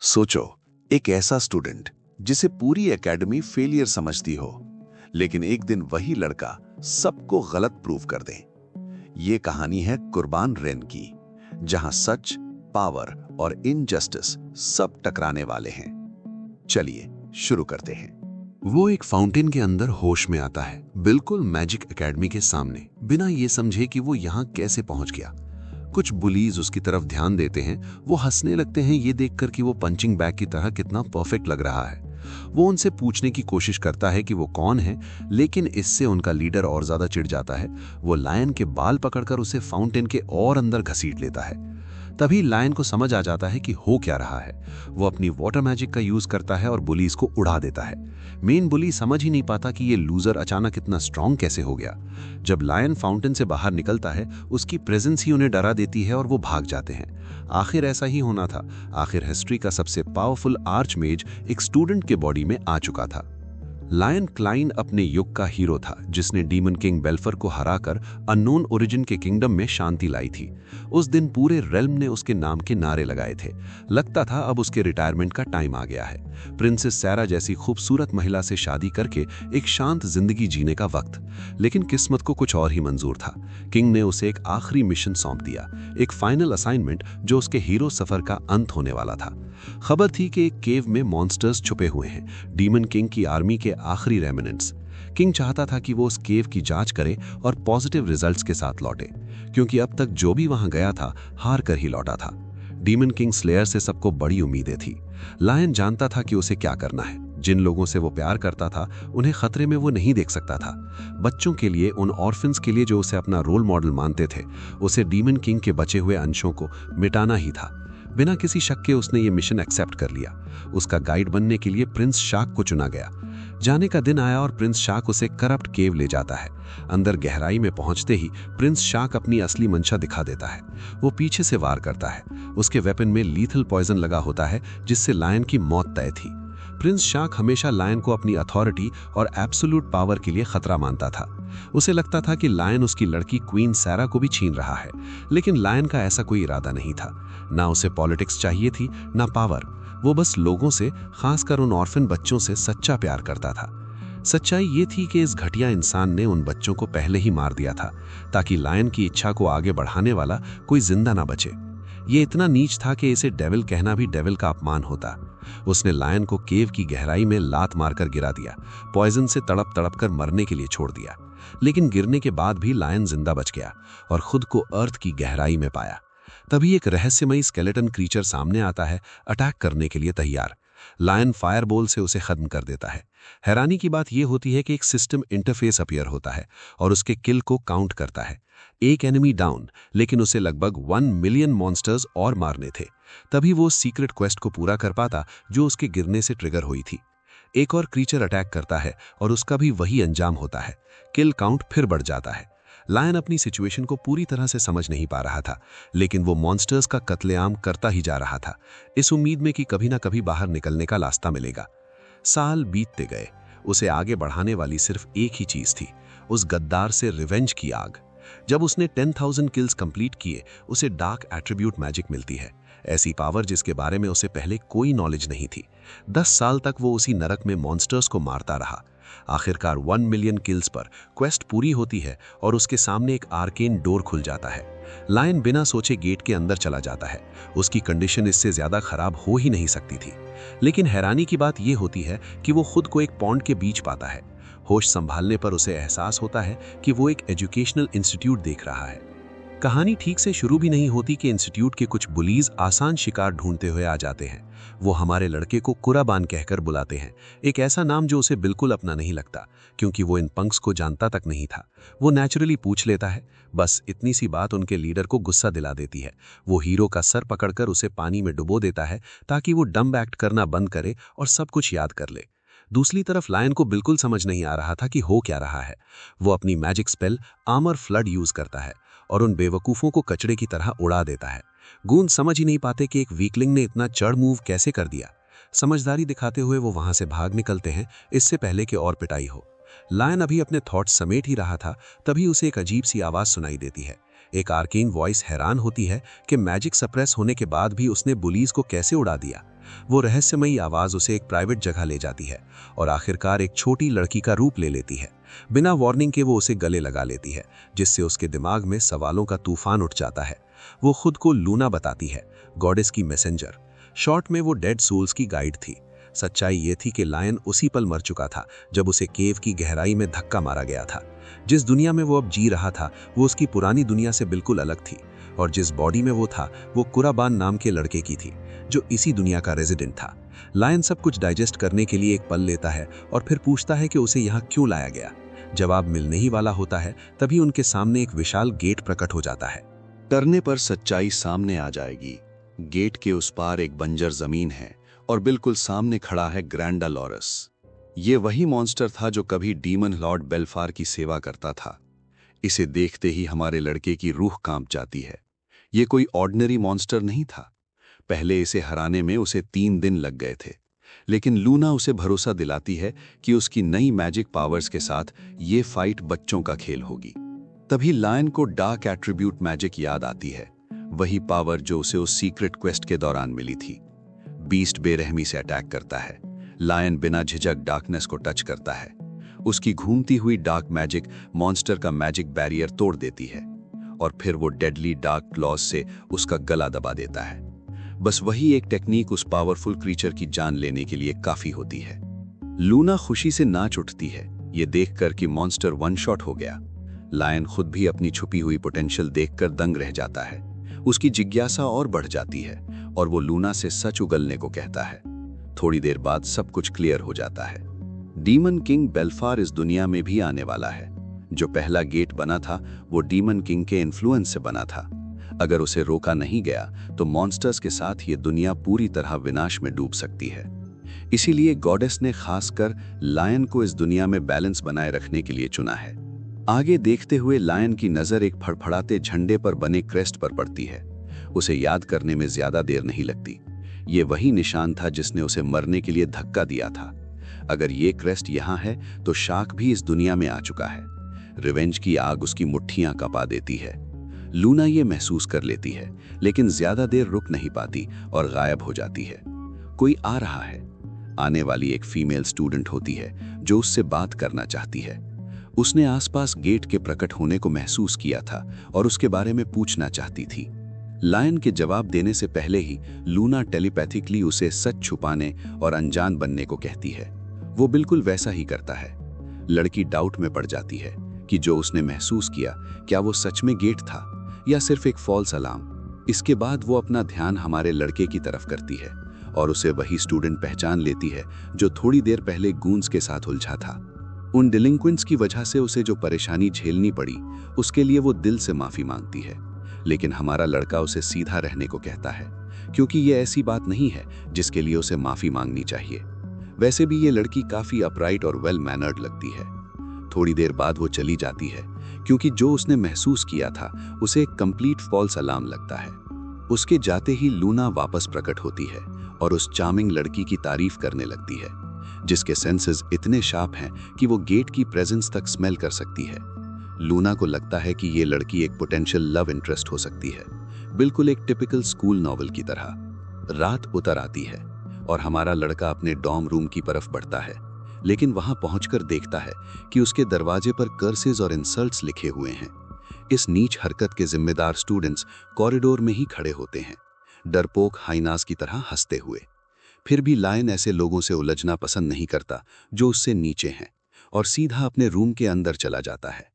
सोचो, एक ऐसा स्टूडेंट जिसे पूरी एकेडमी फेलियर समझती हो, लेकिन एक दिन वही लड़का सबको गलत प्रूव कर दे। ये कहानी है कुर्बान रेन की, जहां सच, पावर और इनजस्टिस सब टकराने वाले हैं। चलिए शुरू करते हैं। वो एक फाउंटेन के अंदर होश में आता है, बिल्कुल मैजिक एकेडमी के सामने, बिना ये समझे कि वो यहाँ कैसे पहुंच गया। कुछ बुलीज उसकी तरफ ध्यान देते हैं। वो हंसने लगते हैं ये देखकर कि वो पंचिंग बैग की तरह कितना परफेक्ट लग रहा है। वो उनसे पूछने की कोशिश करता है कि वो कौन है, लेकिन इससे उनका लीडर और ज्यादा चिढ़ जाता है। वो लायन के बाल पकड़कर उसे फाउंटेन के और अंदर घसीट लेता है। तभी लायन को समझ आ जाता है कि हो क्या रहा है। वो अपनी वाटर मैजिक का यूज करता है और बुलीज को उड़ा देता है। मेन बुली समझ ही नहीं पाता कि ये लूजर अचानक इतना स्ट्रांग कैसे हो गया। जब लायन फाउंटेन से बाहर निकलता है, उसकी प्रेजेंस ही उन्हें डरा देती है और वो भाग जाते हैं। आखिर ऐसा ही होना था। आखिर हिस्ट्री का सबसे पावरफुल आर्चमेज एक स्टूडेंट के बॉडी में आ चुका था। लायन क्लाइन अपने युग का हीरो था, जिसने डीमन किंग बेल्फर को हराकर अननोन ओरिजिन के किंगडम में शांति लाई थी। उस दिन पूरे रेल्म ने उसके नाम के नारे लगाए थे। लगता था अब उसके रिटायरमेंट का टाइम आ गया है। प्रिंसेस सैरा जैसी खूबसूरत महिला से शादी करके एक शांत जिंदगी जीने का वक्त। लेकिन किस्मत को कुछ और ही मंजूर था। किंग ने उसे एक आखिरी मिशन सौंप दिया, एक फाइनल असाइनमेंट जो उसके हीरो सफर का अंत होने वाला था। खबर थी कि एक केव में मॉन्स्टर्स छुपे हुए हैं, डीमन किंग की आर्मी के आखिरी रेमिनेंट्स। किंग चाहता था कि वो उस केव की जांच करे और पॉजिटिव रिजल्ट्स के साथ लौटे, क्योंकि अब तक जो भी वहां गया था हार कर ही लौटा था। डीमन किंग स्लेयर से सबको बड़ी उम्मीदें थी। लायन जानता था कि उसे क्या करना है। जिन लोगों से वो प्यार करता था, उन्हें खतरे में वो नहीं देख सकता था। बच्चों के लिए, उन ऑर्फन्स के लिए जो उसे अपना रोल मॉडल मानते थे, उसे डीमन किंग के बचे हुए अंशों को मिटाना ही था। बिना किसी शक के उसने ये मिशन एक्सेप्ट कर लिया। उसका गाइड बनने के लिए प्रिंस शाक को चुना गया। जाने का दिन आया और प्रिंस शाक उसे करप्ट केव ले जाता है। अंदर गहराई में पहुंचते ही प्रिंस शाक अपनी असली मंशा दिखा देता है। वो पीछे से वार करता है। उसके वेपन में लीथल पॉइजन लगा होता है, जिससे लायन की मौत तय थी। प्रिंस शाक हमेशा लायन को अपनी अथॉरिटी और एब्सोल्यूट पावर के लिए खतरा मानता था। उसे लगता था कि लायन उसकी लड़की क्वीन सैरा को भी छीन रहा है, लेकिन लायन का ऐसा कोई इरादा नहीं था। ना उसे पॉलिटिक्स चाहिए थी, ना पावर। वो बस लोगों से, खासकर उन ऑर्फन बच्चों से सच्चा प्यार करता था। सच्चाई ये थी कि इस घटिया इंसान ने उन बच्चों को पहले ही मार दिया था, ताकि लायन की इच्छा को आगे बढ़ाने वाला कोई जिंदा ना बचे। ये इतना नीच था कि इसे डेविल कहना भी डेविल का अपमान होता। उसने लायन को केव की गहराई में लात मारकर गिरा दिया, पॉइजन से तड़प तड़प कर मरने के लिए छोड़ दिया। लेकिन गिरने के बाद भी लायन जिंदा बच गया और खुद को अर्थ की गहराई में पाया। तभी एक रहस्यमयी स्केलेटन क्रीचर सामने आता है, अटैक करने के लिए तैयार। लायन फायरबॉल से उसे खत्म कर देता है। हैरानी की बात यह होती है कि एक सिस्टम इंटरफेस अपीयर होता है और उसके किल को काउंट करता है। एक एनिमी डाउन, लेकिन उसे लगभग 1 मिलियन मॉन्स्टर्स और मारने थे। तभी वो सीक्रेट क्वेस्ट को पूरा कर पाता जो उसके गिरने से ट्रिगर हुई थी। एक और क्रीचर अटैक करता है और उसका भी वही अंजाम होता है। किल काउंट फिर बढ़ जाता है। लायन अपनी सिचुएशन को पूरी तरह से समझ नहीं पा रहा था, लेकिन वो मॉन्स्टर्स का कत्लेआम करता ही जा रहा था, इस उम्मीद में कि कभी ना कभी बाहर निकलने का रास्ता मिलेगा। साल बीतते गए। उसे आगे बढ़ाने वाली सिर्फ एक ही चीज थी, उस गद्दार से रिवेंज की आग। जब उसने 10,000 किल्स कंप्लीट किए, उसे डार्क एट्रीब्यूट मैजिक मिलती है, ऐसी पावर जिसके बारे में उसे पहले कोई नॉलेज नहीं थी। 10 साल तक वो उसी नरक में मॉन्स्टर्स को मारता रहा। आखिरकार 1 मिलियन किल्स पर क्वेस्ट पूरी होती है और उसके सामने एक आर्केन डोर खुल जाता है। लायन बिना सोचे गेट के अंदर चला जाता है। उसकी कंडीशन इससे ज्यादा खराब हो ही नहीं सकती थी। लेकिन हैरानी की बात यह होती है कि वो खुद को एक पॉन्ड के बीच पाता है। होश संभालने पर उसे एहसास होता है कि वो एक एजुकेशनल इंस्टीट्यूट देख रहा है। कहानी ठीक से शुरू भी नहीं होती कि इंस्टीट्यूट के कुछ बुलीज आसान शिकार ढूंढते हुए आ जाते हैं। वो हमारे लड़के को कुराबान कहकर बुलाते हैं, एक ऐसा नाम जो उसे बिल्कुल अपना नहीं लगता, क्योंकि वो इन पंक्स को जानता तक नहीं था। वो नेचुरली पूछ लेता है। बस इतनी सी बात उनके लीडर को गुस्सा दिला देती है। वो हीरो का सर पकड़कर उसे पानी में डुबो देता है, ताकि वो डम्ब एक्ट करना बंद करे और सब कुछ याद कर ले। दूसरी तरफ लायन को बिल्कुल समझ नहीं आ रहा था कि हो क्या रहा है। वो अपनी magic spell armour flood use करता है और उन बेवकूफों को कचड़े की तरह उड़ा देता है। गूंज समझ ही नहीं पाते कि एक वीकलिंग ने इतना चढ़ मूव कैसे कर दिया। समझदारी दिखाते हुए वो वहां से भाग निकलते हैं, इससे पहले कि और पिटाई हो। लायन अभी अपने थॉट्स समेट ही रहा था, तभी उसे एक अजीब सी आवाज सुनाई देती है। एक आर्केन वॉइस हैरान होती है कि मैजिक सप्रेस होने के बाद भी उसने बुलीज को कैसे उड़ा दिया। वो रहस्यमयी आवाज उसे एक प्राइवेट जगह ले जाती है और आखिरकार एक छोटी लड़की का रूप ले लेती है। बिना वार्निंग के वो उसे गले लगा लेती है, जिससे उसके दिमाग में सवालों का तूफान उठ जाता है। वो खुद को लूना बताती है, गॉडेस की मैसेंजर। शॉर्ट में वो डेड सोल्स की गाइड थी। सच्चाई ये थी कि लायन उसी पल मर चुका था जब उसे केव की गहराई में धक्का मारा गया था। जिस दुनिया में वो अब जी रहा था वो उसकी पुरानी दुनिया से बिल्कुल अलग थी, और जिस बॉडी में वो था वो कुराबान नाम के लड़के की थी, जो इसी दुनिया का रेजिडेंट था। लायन सब कुछ डाइजेस्ट करने के लिए एक पल लेता है और फिर पूछता है कि उसे यहाँ क्यों लाया गया। जवाब मिलने ही वाला होता है, तभी उनके सामने एक विशाल गेट प्रकट हो जाता है। डरने पर सच्चाई सामने आ जाएगी। गेट के उस पार एक बंजर जमीन है और बिल्कुल सामने खड़ा है ग्रैंडालोरस। ये वही मॉन्स्टर था जो कभी डीमन लॉर्ड बेल्फार की सेवा करता था। इसे देखते ही हमारे लड़के की रूह कांप जाती है। ये कोई ऑर्डिनरी मॉन्स्टर नहीं था। पहले इसे हराने में उसे 3 दिन लग गए थे, लेकिन लूना उसे भरोसा दिलाती है कि उसकी नई मैजिक पावर्स के साथ ये फाइट बच्चों का खेल होगी। तभी लायन को डार्क एट्रीब्यूट मैजिक याद आती है, वही पावर जो उसे उस सीक्रेट क्वेस्ट के दौरान मिली थी। बीस्ट बेरहमी से अटैक करता है। लायन बिना झिझक डार्कनेस को टच करता है। उसकी घूमती हुई डार्क मैजिक मॉन्स्टर का मैजिक बैरियर तोड़ देती है और फिर वो डेडली डार्क क्लॉज से उसका गला दबा देता है। बस वही एक टेक्निक उस पावरफुल क्रीचर की जान लेने के लिए काफी होती है। लूना खुशी से नाच उठती है, ये देखकर कि मॉन्स्टर वन शॉट हो गया। लायन खुद भी अपनी छुपी हुई पोटेंशियल देखकर दंग रह जाता है। उसकी जिज्ञासा और बढ़ जाती है और वो लूना से सच उगलने को कहता है। थोड़ी देर बाद सब कुछ क्लियर हो जाता है। डीमन किंग बेल्फार इस दुनिया में भी आने वाला है। जो पहला गेट बना था वो डीमन किंग के इन्फ्लुएंस से बना था। अगर उसे रोका नहीं गया तो मॉन्स्टर्स के साथ ये दुनिया पूरी तरह विनाश में डूब सकती है। इसीलिए गॉडेस ने खासकर लायन को इस दुनिया में बैलेंस बनाए रखने के लिए चुना है। आगे देखते हुए लायन की नजर एक फड़फड़ाते झंडे पर बने क्रेस्ट पर पड़ती है। उसे याद करने में ज्यादा देर नहीं लगती। ये वही निशान था जिसने उसे मरने के लिए धक्का दिया था। अगर ये क्रेस्ट यहाँ है तो शार्क भी इस दुनिया में आ चुका है। रिवेंज की आग उसकी मुट्ठियां कपा देती है। लूना ये महसूस कर लेती है, लेकिन ज्यादा देर रुक नहीं पाती और गायब हो जाती है। कोई आ रहा है। आने वाली एक फीमेल स्टूडेंट होती है जो उससे बात करना चाहती है। उसने आसपास गेट के प्रकट होने को महसूस किया था और उसके बारे में पूछना चाहती थी। लायन के जवाब देने से पहले ही लूना टेलीपैथिकली उसे सच छुपाने और अनजान बनने को कहती है। वो बिल्कुल वैसा ही करता है। लड़की डाउट में पड़ जाती है कि जो उसने महसूस किया क्या वो सच में गेट था या सिर्फ एक फॉल्स अलार्म। इसके बाद वो अपना ध्यान हमारे लड़के की तरफ करती है और उसे वही स्टूडेंट पहचान लेती है जो थोड़ी देर पहले गूंज के साथ उलझा था। उन डिलिंक्वेंट्स की वजह से उसे जो परेशानी झेलनी पड़ी उसके लिए वो दिल से माफी मांगती है, लेकिन हमारा लड़का उसे सीधा रहने को कहता है, क्योंकि ये ऐसी बात नहीं है जिसके लिए उसे माफी मांगनी चाहिए। वैसे भी ये लड़की काफी अपराइट और वेल मैनर्ड लगती है। थोड़ी देर बाद वो चली जाती है क्योंकि जो उसने महसूस किया था उसे एक कंप्लीट फॉल्स अलार्म लगता है। उसके जाते ही लूना वापस प्रकट होती है और उस चार्मिंग लड़की की तारीफ करने लगती है, जिसके सेंसेस इतने शार्प हैं कि वो गेट की प्रेजेंस तक स्मेल कर सकती है। लूना को लगता है कि ये लड़की एक पोटेंशियल लव इंटरेस्ट हो सकती है, बिल्कुल एक टिपिकल स्कूल नॉवल की तरह। रात उतर आती है और हमारा लड़का अपने डॉर्म रूम की तरफ बढ़ता है, लेकिन वहां पहुंचकर देखता है कि उसके दरवाजे पर कर्सेस और इंसल्ट्स लिखे हुए हैं। इस नीच हरकत के जिम्मेदार स्टूडेंट्स कॉरिडोर में ही खड़े होते हैं, डरपोक हाइनास की तरह हंसते हुए। फिर भी लायन ऐसे लोगों से उलझना पसंद नहीं करता जो उससे नीचे हैं, और सीधा अपने रूम के अंदर चला जाता है।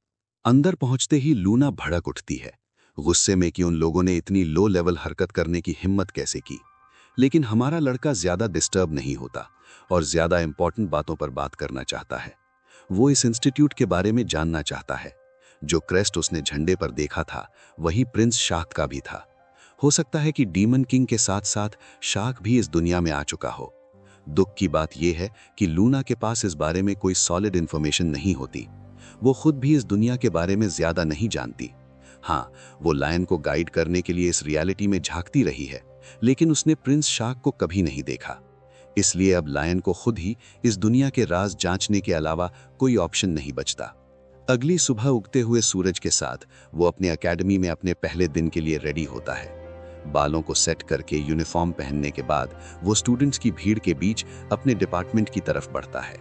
अंदर पहुंचते ही लूना भड़क उठती है, गुस्से में कि उन लोगों ने इतनी लो लेवल हरकत करने की हिम्मत कैसे की। लेकिन हमारा लड़का ज्यादा डिस्टर्ब नहीं होता और ज्यादा इंपॉर्टेंट बातों पर बात करना चाहता है। वो इस इंस्टीट्यूट के बारे में जानना चाहता है। जो क्रेस्ट उसने झंडे पर देखा था वही प्रिंस शार्क का भी था। हो सकता है कि डीमन किंग के साथ साथ शार्क भी इस दुनिया में आ चुका हो। दुख की बात यह है कि लूना के पास इस बारे में कोई सॉलिड इंफॉर्मेशन नहीं होती। वो खुद भी इस दुनिया के बारे में ज्यादा नहीं जानती। हाँ, वो लायन को गाइड करने के लिए इस रियलिटी में झांकती रही है, लेकिन उसने प्रिंस शार्क को कभी नहीं देखा। इसलिए अब लायन को खुद ही इस दुनिया के राज जांचने के अलावा कोई ऑप्शन नहीं बचता। अगली सुबह उगते हुए सूरज के साथ वो अपने एकेडमी में अपने पहले दिन के लिए रेडी होता है। बालों को सेट करके यूनिफॉर्म पहनने के बाद वो स्टूडेंट्स की भीड़ के बीच अपने डिपार्टमेंट की तरफ बढ़ता है।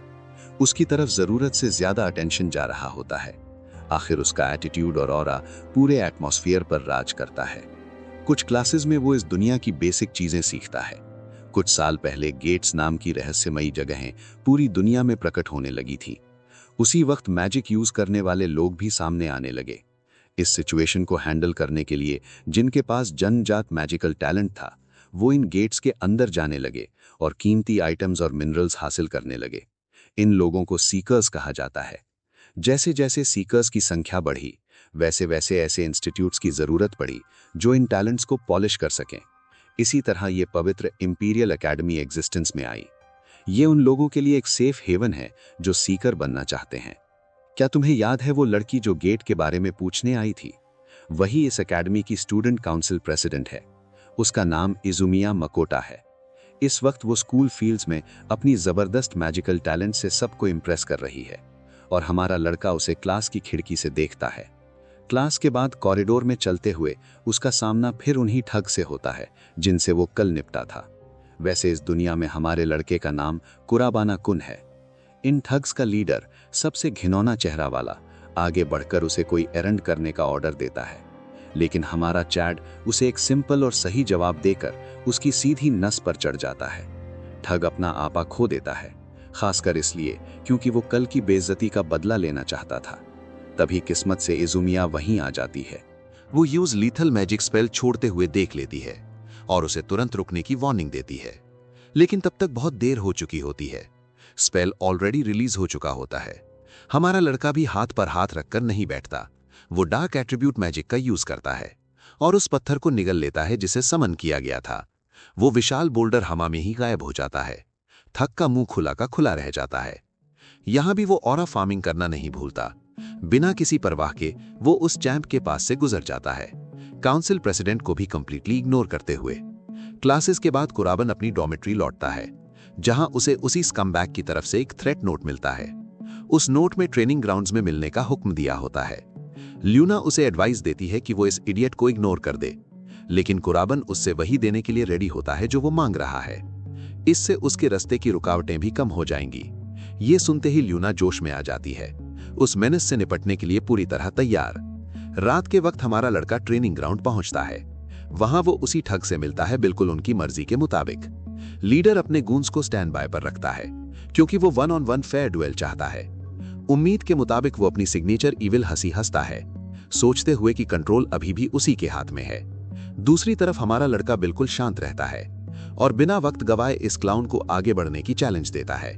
उसकी तरफ जरूरत से ज्यादा अटेंशन जा रहा होता है। आखिर उसका एटीट्यूड और ऑरा पूरे एटमॉस्फेयर पर राज करता है। कुछ क्लासेस में वो इस दुनिया की बेसिक चीजें सीखता है। कुछ साल पहले गेट्स नाम की रहस्यमयी जगहें पूरी दुनिया में प्रकट होने लगी थी। उसी वक्त मैजिक यूज करने वाले लोग भी सामने आने लगे। इस सिचुएशन को हैंडल करने के लिए जिनके पास जन्मजात मैजिकल टैलेंट था, वो इन गेट्स के अंदर जाने लगे और कीमती आइटम्स और मिनरल्स हासिल करने लगे। इन लोगों को सीकर्स कहा जाता है। जैसे जैसे सीकर्स की संख्या बढ़ी, वैसे वैसे ऐसे इंस्टीट्यूट्स की जरूरत पड़ी जो इन टैलेंट्स को पॉलिश कर सकें। इसी तरह ये पवित्र इंपीरियल एकेडमी एग्जिस्टेंस में आई। ये उन लोगों के लिए एक सेफ हेवन है जो सीकर बनना चाहते हैं। क्या तुम्हें याद है वो लड़की जो गेट के बारे में पूछने आई थी? वही इस एकेडमी की स्टूडेंट काउंसिल प्रेसिडेंट है। उसका नाम इजुमिया मकोटा है। इस वक्त वो स्कूल फील्ड्स में अपनी जबरदस्त मैजिकल टैलेंट से सबको इम्प्रेस कर रही है और हमारा लड़का उसे क्लास की खिड़की से देखता है। क्लास के बाद कॉरिडोर में चलते हुए उसका सामना फिर उन्हीं ठग से होता है जिनसे वो कल निपटा था। वैसे इस दुनिया में हमारे लड़के का नाम कुराबाना कुन है। इन ठग्स का लीडर, सबसे घिनौना चेहरा वाला, आगे बढ़कर उसे कोई एरंड करने का ऑर्डर देता है, लेकिन हमारा चैड उसे एक सिंपल और सही जवाब देकर उसकी सीधी नस पर चढ़ जाता है। ठग अपना आपा खो देता है, खासकर इसलिए क्योंकि वो कल की बेइज्जती का बदला लेना चाहता था। तभी किस्मत से इजुमिया वहीं आ जाती है। वो यूज लीथल मैजिक स्पेल छोड़ते हुए देख लेती है और उसे तुरंत रुकने की वार्निंग देती है, लेकिन तब तक बहुत देर हो चुकी होती है। स्पेल ऑलरेडी रिलीज हो चुका होता है। हमारा लड़का भी हाथ पर हाथ रखकर नहीं बैठता। वो डार्क एट्रीब्यूट मैजिक का यूज करता है और उस पत्थर को निगल लेता है जिसे समन किया गया था। वो विशाल बोल्डर हवा में ही गायब हो जाता है। थक का मुंह खुला का खुला रह जाता है। यहां भी वो ऑरा फार्मिंग करना नहीं भूलता। बिना किसी परवाह के वो उस चैंप के पास से गुजर जाता है, काउंसिल प्रेसिडेंट को भी कंप्लीटली इग्नोर करते हुए। क्लासेस के बाद कुराबन अपनी डॉर्मेट्री लौटता है, जहां उसे उसी स्कमबैग की तरफ से एक थ्रेट नोट मिलता है। उस नोट में ट्रेनिंग ग्राउंड्स में मिलने का हुक्म दिया होता है। ल्यूना उसे एडवाइस देती है कि वो इस इडियट को इग्नोर कर दे, लेकिन कुराबन उससे वही देने के लिए रेडी होता है जो वो मांग रहा है। इससे उसके रास्ते की रुकावटें भी कम हो जाएंगी। ये सुनते ही ल्यूना जोश में आ जाती है, उस मेनेस से निपटने के लिए पूरी तरह तैयार। रात के वक्त हमारा लड़का ट्रेनिंग ग्राउंड पहुंचता है। वहां वो उसी ठग से मिलता है, बिल्कुल उनकी मर्जी के मुताबिक। लीडर अपने गूंस को स्टैंड बाय पर रखता है क्योंकि वो 1-on-1 फेयर डुएल चाहता है। उम्मीद के मुताबिक वो अपनी सिग्नेचर इविल हंसी हंसता है, सोचते हुए कि कंट्रोल अभी भी उसी के हाथ में है। दूसरी तरफ हमारा लड़का बिल्कुल शांत रहता है और बिना वक्त गवाए इस क्लाउन को आगे बढ़ने की चैलेंज देता है।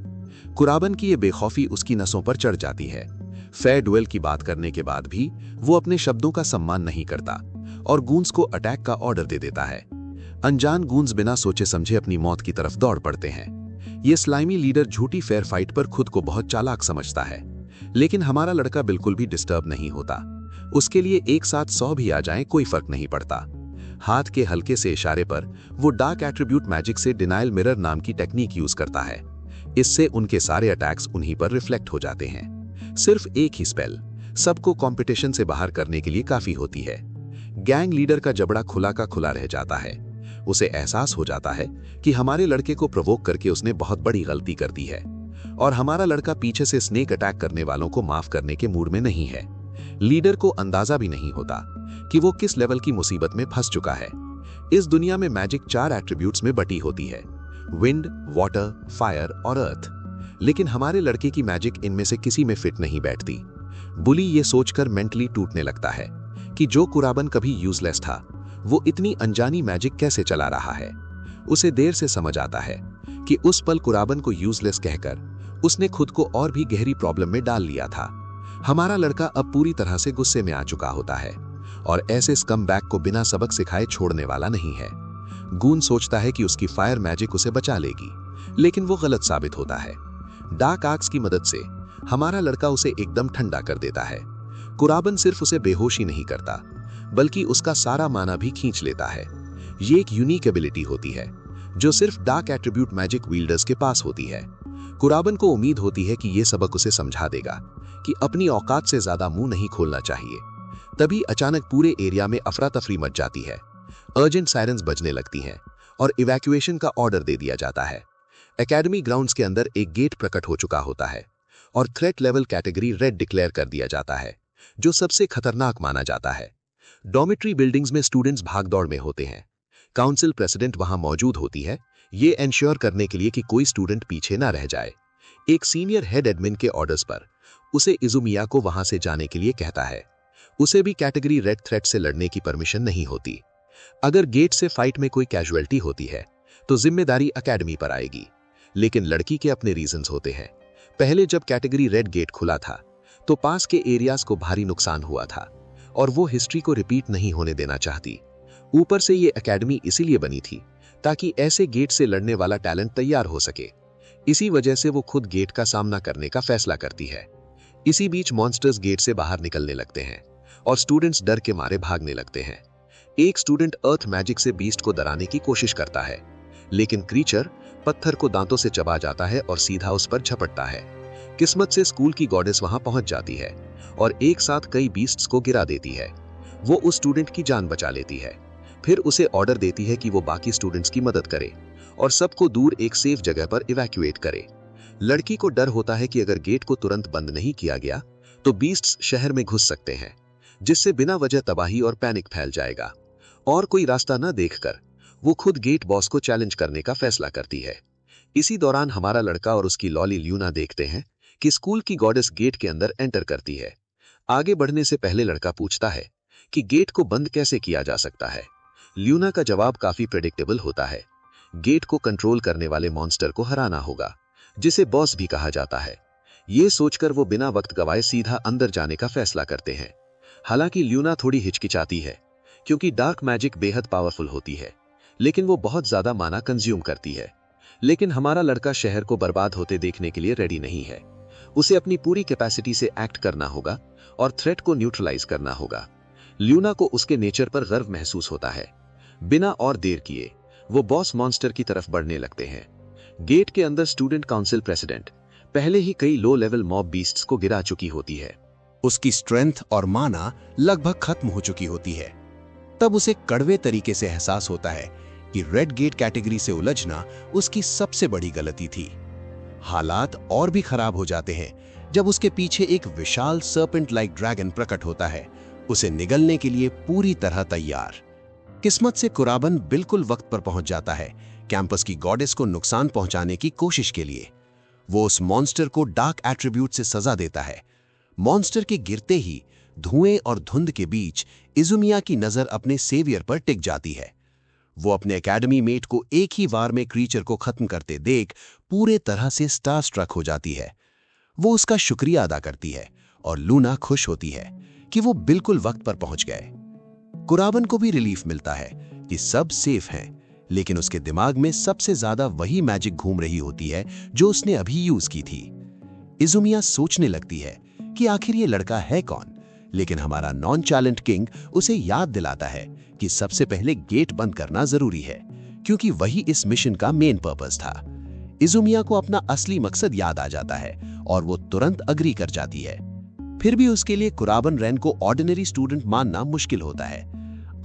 कुराबन की ये बेखौफी उसकी नसों पर चढ़ जाती है। फेयर डुएल की बात करने के बाद भी वो अपने शब्दों का सम्मान नहीं करता और गूंस को अटैक का ऑर्डर दे देता है। अनजान गूंस बिना सोचे समझे अपनी मौत की तरफ दौड़ पड़ते हैं। ये स्लाइमी लीडर झूठी फेयर फाइट पर खुद को बहुत चालाक समझता है, लेकिन हमारा लड़का बिल्कुल भी डिस्टर्ब नहीं होता। उसके लिए एक साथ 100 भी आ जाएं कोई फर्क नहीं पड़ता। हाथ के हल्के से इशारे पर वो डार्क एट्रीब्यूट मैजिक से डिनाइल मिरर नाम की टेक्निक यूज करता है। इससे उनके सारे अटैक्स उन्हीं पर रिफ्लेक्ट हो जाते हैं। सिर्फ एक ही स्पेल सबको कंपटीशन से बाहर करने के लिए काफी होती है। गैंग लीडर का जबड़ा खुला का खुला रह जाता है। उसे एहसास हो जाता है कि हमारे लड़के को प्रोवोक करके उसने बहुत बड़ी गलती कर दी है और हमारा लड़का पीछे से स्नेक अटैक करने वालों को माफ करने के मूड में नहीं है। लीडर को अंदाजा भी नहीं होता कि वो किस लेवल की मुसीबत में फंस चुका है। इस दुनिया में मैजिक 4 एट्रीब्यूट्स में बटी होती है, विंड, वाटर, फायर और अर्थ। लेकिन हमारे लड़के की मैजिक इनमें से किसी में फिट नहीं बैठती। बुली ये सोचकर मेंटली टूटने लगता है कि जो कुराबन कभी यूजलेस था, वो इतनी अनजानी मैजिक कैसे चला रहा है। उसे देर से समझ आता है कि उस पल कुराबन को यूजलेस कहकर उसने खुद को और भी गहरी प्रॉब्लम में डाल लिया था। हमारा लड़का अब पूरी तरह से गुस्से में आ चुका होता है और ऐसे स्कमबैग को बिना सबक सिखाए छोड़ने वाला नहीं है। गून सोचता है कि उसकी फायर मैजिक उसे बचा लेगी, लेकिन वो गलत साबित होता है। डार्क आर्क्स की मदद से हमारा लड़का उसे एकदम ठंडा कर देता है। कुराबन सिर्फ उसे बेहोश ही नहीं करता, बल्कि उसका सारा माना भी खींच लेता है। ये एक यूनिक एबिलिटी होती है जो सिर्फ डार्क एट्रीब्यूट मैजिक विल्डर्स के पास होती है। कुराबन को उम्मीद होती है कि यह सबक उसे समझा देगा कि अपनी औकात से ज्यादा मुंह नहीं खोलना चाहिए। तभी अचानक पूरे एरिया में अफरा तफरी मच जाती है। अर्जेंट सायरन्स बजने लगती हैं और इवैक्यूएशन का ऑर्डर दे दिया जाता है। एकेडमी ग्राउंड्स के अंदर एक गेट प्रकट हो चुका होता है और threat level category red declare कर दिया जाता है, जो सबसे खतरनाक माना जाता है। डॉर्मेट्री बिल्डिंग्स में स्टूडेंट्स भागदौड़ में होते हैं। काउंसिल प्रेसिडेंट वहां मौजूद होती है, ये एंश्योर करने के लिए कि कोई स्टूडेंट पीछे ना रह जाए। एक सीनियर हेड एडमिन के ऑर्डर्स पर उसे इजुमिया को वहां से जाने के लिए कहता है। उसे भी कैटेगरी रेड थ्रेट से लड़ने की परमिशन नहीं होती। अगर गेट से फाइट में कोई कैजुअलिटी होती है तो जिम्मेदारी एकेडमी पर आएगी, लेकिन लड़की के अपने रीजंस होते हैं। पहले जब कैटेगरी रेड गेट खुला था तो पास के एरियाज को भारी नुकसान हुआ था और वो हिस्ट्री को रिपीट नहीं होने देना चाहती। ऊपर से ये एकेडमी इसीलिए बनी थी ताकि ऐसे गेट से लड़ने वाला टैलेंट तैयार हो सके। इसी वजह से वो खुद गेट का सामना करने का फैसला करती है। इसी बीच मॉन्स्टर्स गेट से बाहर निकलने लगते हैं और स्टूडेंट्स डर के मारे भागने लगते हैं। एक स्टूडेंट अर्थ मैजिक से बीस्ट को डराने की कोशिश करता है, लेकिन क्रीचर पत्थर को दांतों से चबा जाता है और सीधा उस पर झपटता है। किस्मत से स्कूल की गॉडेस वहां पहुंच जाती है और एक साथ कई बीस्ट्स को गिरा देती है। वो उस स्टूडेंट की जान बचा लेती है, फिर उसे ऑर्डर देती है कि वो बाकी स्टूडेंट्स की मदद करे और सबको दूर एक सेफ जगह पर इवैक्यूएट करे। लड़की को डर होता है कि अगर गेट को तुरंत बंद नहीं किया गया तो बीस्ट्स शहर में घुस सकते हैं, जिससे बिना वजह तबाही और पैनिक फैल जाएगा। और कोई रास्ता न देखकर वो खुद गेट बॉस को चैलेंज करने का फैसला करती है। इसी दौरान हमारा लड़का और उसकी लॉली ल्यूना देखते हैं कि स्कूल की गॉडेस गेट के अंदर एंटर करती है। आगे बढ़ने से पहले लड़का पूछता है कि गेट को बंद कैसे किया जा सकता है। ल्यूना का जवाब काफी प्रेडिक्टेबल होता है। गेट को कंट्रोल करने वाले मॉन्स्टर को हराना होगा, जिसे बॉस भी कहा जाता है। ये सोचकर वो बिना वक्त गवाए सीधा अंदर जाने का फैसला करते हैं। हालांकि ल्यूना थोड़ी हिचकिचाती है क्योंकि डार्क मैजिक बेहद पावरफुल होती है, लेकिन वो बहुत ज्यादा माना कंज्यूम करती है। लेकिन हमारा लड़का शहर को बर्बाद होते देखने के लिए रेडी नहीं है। उसे अपनी पूरी कैपेसिटी से एक्ट करना होगा और थ्रेट को न्यूट्रलाइज करना होगा। ल्यूना को उसके नेचर पर गर्व महसूस होता है। बिना और देर किए वो बॉस मॉन्स्टर की तरफ बढ़ने लगते हैं। गेट के अंदर स्टूडेंट काउंसिल प्रेसिडेंट पहले ही कई लो लेवल मॉब बीस्ट्स को गिरा चुकी होती है। उसकी स्ट्रेंथ और माना लगभग खत्म हो चुकी होती है। तब उसे कड़वे तरीके से एहसास होता है कि रेड गेट कैटेगरी से उलझना उसकी सबसे बड़ी गलती थी। हालात और भी खराब हो जाते हैं जब उसके पीछे एक विशाल सर्पेंट लाइक ड्रैगन प्रकट होता है, उसे निगलने के लिए पूरी तरह तैयार। किस्मत से कुराबन बिल्कुल वक्त पर पहुंच जाता है कैंपस की गॉडेस को नुकसान पहुंचाने की कोशिश के लिए। वो उस मॉन्स्टर को डार्क एट्रीब्यूट से सजा देता है। मॉन्स्टर के गिरते ही धुएं और धुंध के बीच इजुमिया की नजर अपने सेवियर पर टिक जाती है। वो अपने एकेडमी मेट को एक ही वार में क्रीचर को खत्म करते देख पूरे तरह से स्टार स्ट्रक हो जाती है। वो उसका शुक्रिया अदा करती है और लूना खुश होती है कि वो बिल्कुल वक्त पर पहुंच गए। कुराबन को भी रिलीफ मिलता है कि सब सेफ हैं, लेकिन उसके दिमाग में सबसे ज्यादा वही मैजिक घूम रही होती है जो उसने अभी यूज की थी। इजुमिया सोचने लगती है कि आखिर ये लड़का है कौन, लेकिन हमारा नॉन चैलेंट किंग उसे याद दिलाता है कि सबसे पहले गेट बंद करना जरूरी है, क्योंकि वही इस मिशन का मेन पर्पस था। इजुमिया को अपना असली मकसद याद आ जाता है और वो तुरंत अग्री कर जाती है। फिर भी उसके लिए कुराबन रेन को ऑर्डिनरी स्टूडेंट मानना मुश्किल होता है।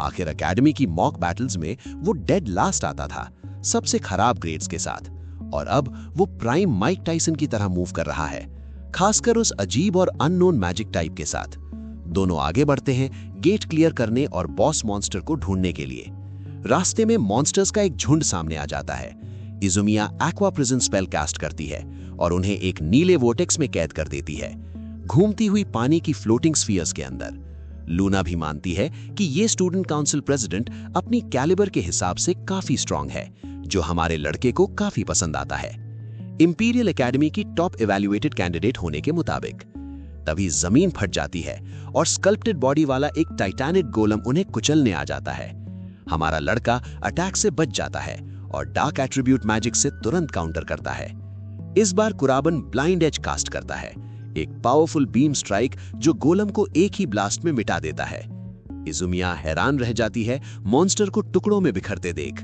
आखिर एकेडमी की मॉक बैटल्स में वो डेड लास्ट आता था, सबसे खराब ग्रेड्स के साथ, और अब वो प्राइम माइक टाइसन की तरह मूव कर रहा है, खासकर उस अजीब और अननोन मैजिक टाइप के साथ। दोनों आगे बढ़ते हैं गेट क्लियर करने और बॉस मॉन्स्टर को ढूंढने के लिए। रास्ते में मॉन्स्टर्स का एक झुंड सामने आ जाता है। इजुमिया एक्वा प्रिजन स्पेल कास्ट करती है और उन्हें एक नीले वोटेक्स में कैद कर देती है, घूमती हुई पानी की फ्लोटिंग स्फीयर्स के अंदर। लूना भी मानती है कि ये स्टूडेंट काउंसिल प्रेसिडेंट अपनी कैलिबर के हिसाब से काफी स्ट्रांग है, जो हमारे लड़के को काफी पसंद आता है, इंपीरियल एकेडमी की टॉप इवैल्यूएटेड कैंडिडेट होने के मुताबिक। तभी जमीन फट जाती है और स्कल्प्टेड बॉडी वाला एक टाइटैनिक गोलम उन्हें कुचलने आ जाता है। हमारा लड़का अटैक से बच जाता है और डार्क एट्रीब्यूट मैजिक से तुरंत काउंटर करता है। इस बार कुराबन ब्लाइंड एज कास्ट करता है, एक पावरफुल बीम स्ट्राइक जो गोलम को एक ही ब्लास्ट में मिटा देता है। इजुमिया हैरान रह जाती है मॉन्स्टर को टुकड़ों में बिखरते देख।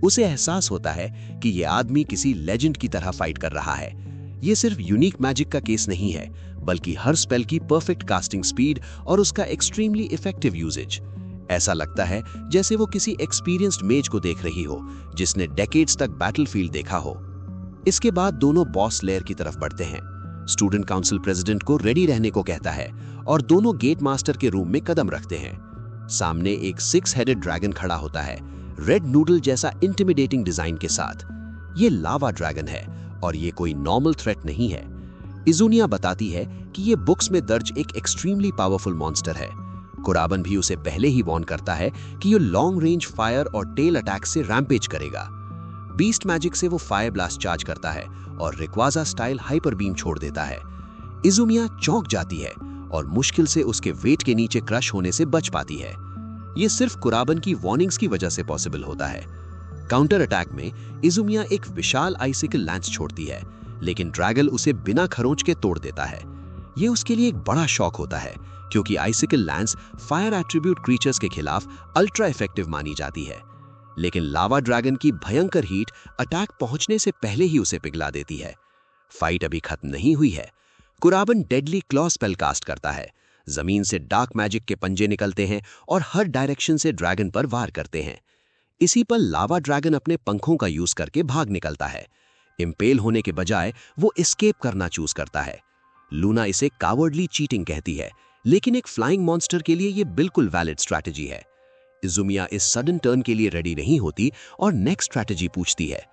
उसे एहसास होता है कि यह आदमी किसी लेजेंड की तरह फाइट कर रहा है। ये सिर्फ यूनिक मैजिक का केस नहीं है, बल्कि हर स्पेल की परफेक्ट कास्टिंग स्पीड और उसका एक्सट्रीमली इफेक्टिव यूजेज। ऐसा लगता है जैसे वो किसी एक्सपीरियंस्ड मेज को देख रही हो जिसने डेकेड्स तक बैटलफील्ड देखा हो। इसके बाद दोनों बॉस लेयर की तरफ बढ़ते हैं। स्टूडेंट काउंसिल प्रेसिडेंट को रेडी रहने को कहता है और दोनों गेट मास्टर के रूम में कदम रखते हैं। सामने एक 6 हेडेड ड्रैगन खड़ा होता है, रेड नूडल जैसा इंटिमिडेटिंग डिजाइन के साथ। ये लावा ड्रैगन है और ये कोई नॉर्मल थ्रेट नहीं है। इजुनिया बताती है कि ये बुक्स में दर्ज एक एक्सट्रीमली पावरफुल मॉन्स्टर है। कुराबन भी उसे पहले ही वॉर्न करता है कि ये लॉन्ग रेंज फायर और टेल अटैक से रैम्पेज करेगा। बीस्ट मैजिक से वो फायर ब्लास्ट चार्ज करता है और रिक्वाजा स्टाइल हाइपर बीम छोड़ देता है। इजुमिया चौंक जाती है और मुश्किल से उसके वेट के नीचे क्रश होने से बच पाती है। ये सिर्फ कुराबन की वार्निंग्स की वजह से पॉसिबल होता है। काउंटर अटैक में इजुमिया एक विशाल आइसिकल लैंस छोड़ती है, लेकिन ड्रैगन उसे बिना खरोंच के तोड़ देता है। ये उसके लिए एक बड़ा शॉक होता है क्योंकि आइसिकल लैंस फायर एट्रीब्यूट क्रीचर्स के खिलाफ अल्ट्रा इफेक्टिव मानी जाती है। लेकिन लावा ड्रैगन की भयंकर हीट अटैक पहुंचने से पहले ही उसे पिघला देती है। फाइट अभी खत्म नहीं हुई है। कुराबन डेडली क्लॉ स्पेल कास्ट करता है। जमीन से डार्क मैजिक के पंजे निकलते हैं और हर डायरेक्शन से ड्रैगन पर वार करते हैं। इसी पर लावा ड्रैगन अपने पंखों का यूज करके भाग निकलता है। इंपेल होने के बजाय वो एस्केप करना चूज करता है। लूना इसे कावर्डली चीटिंग कहती है, लेकिन एक फ्लाइंग मॉन्स्टर के लिए ये बिल्कुल वैलिड स्ट्रैटेजी है। इजुमिया इस सडन टर्न के लिए रेडी नहीं होती और नेक्स्ट स्ट्रैटेजी पूछती है।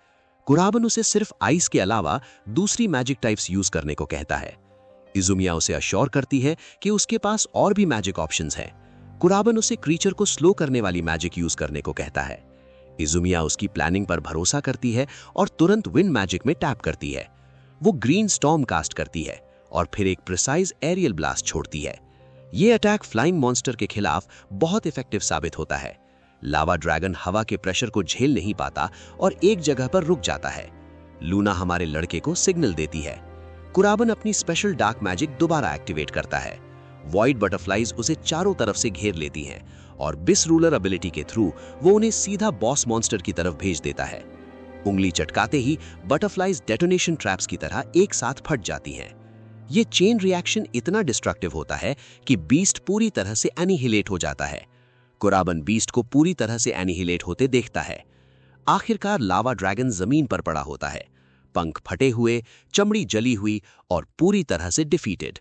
कुराबन उसे सिर्फ आइस के अलावा दूसरी मैजिक टाइप्स यूज करने को कहता है। इजुमिया उसे अश्योर करती है कि उसके पास और भी मैजिक ऑप्शंस हैं। कुराबन उसे क्रीचर को स्लो करने वाली मैजिक यूज करने को कहता है। इजुमिया उसकी प्लानिंग पर भरोसा करती है और तुरंत विंड मैजिक में टैप करती है। वो ग्रीन स्टॉर्म कास्ट करती है और फिर एक प्रिसाइज एरियल ब्लास्ट छोड़ती है। ये अटैक फ्लाइंग मॉन्स्टर के खिलाफ बहुत इफेक्टिव साबित होता है। लावा ड्रैगन हवा के प्रेशर को झेल नहीं पाता और एक जगह पर रुक जाता है। लूना हमारे लड़के को सिग्नल देती है। कुराबन अपनी स्पेशल डार्क मैजिक दोबारा एक्टिवेट करता है। वॉइड बटरफ्लाइज उसे चारों तरफ से घेर लेती हैं और बिस रूलर एबिलिटी के थ्रू वो उन्हें सीधा बॉस मॉन्स्टर की तरफ भेज देता है। उंगली चटकाते ही बटरफ्लाइज डेटोनेशन ट्रैप्स की तरह एक साथ फट जाती हैं। ये चेन रिएक्शन इतना डिस्ट्रक्टिव होता है कि बीस्ट पूरी तरह से एनिहिलेट हो जाता है। कुराबन बीस्ट को पूरी तरह से एनिहिलेट होते देखता है। आखिरकार लावा ड्रैगन जमीन पर पड़ा होता है, पंख फटे हुए, चमड़ी जली हुई और पूरी तरह से डिफीटेड।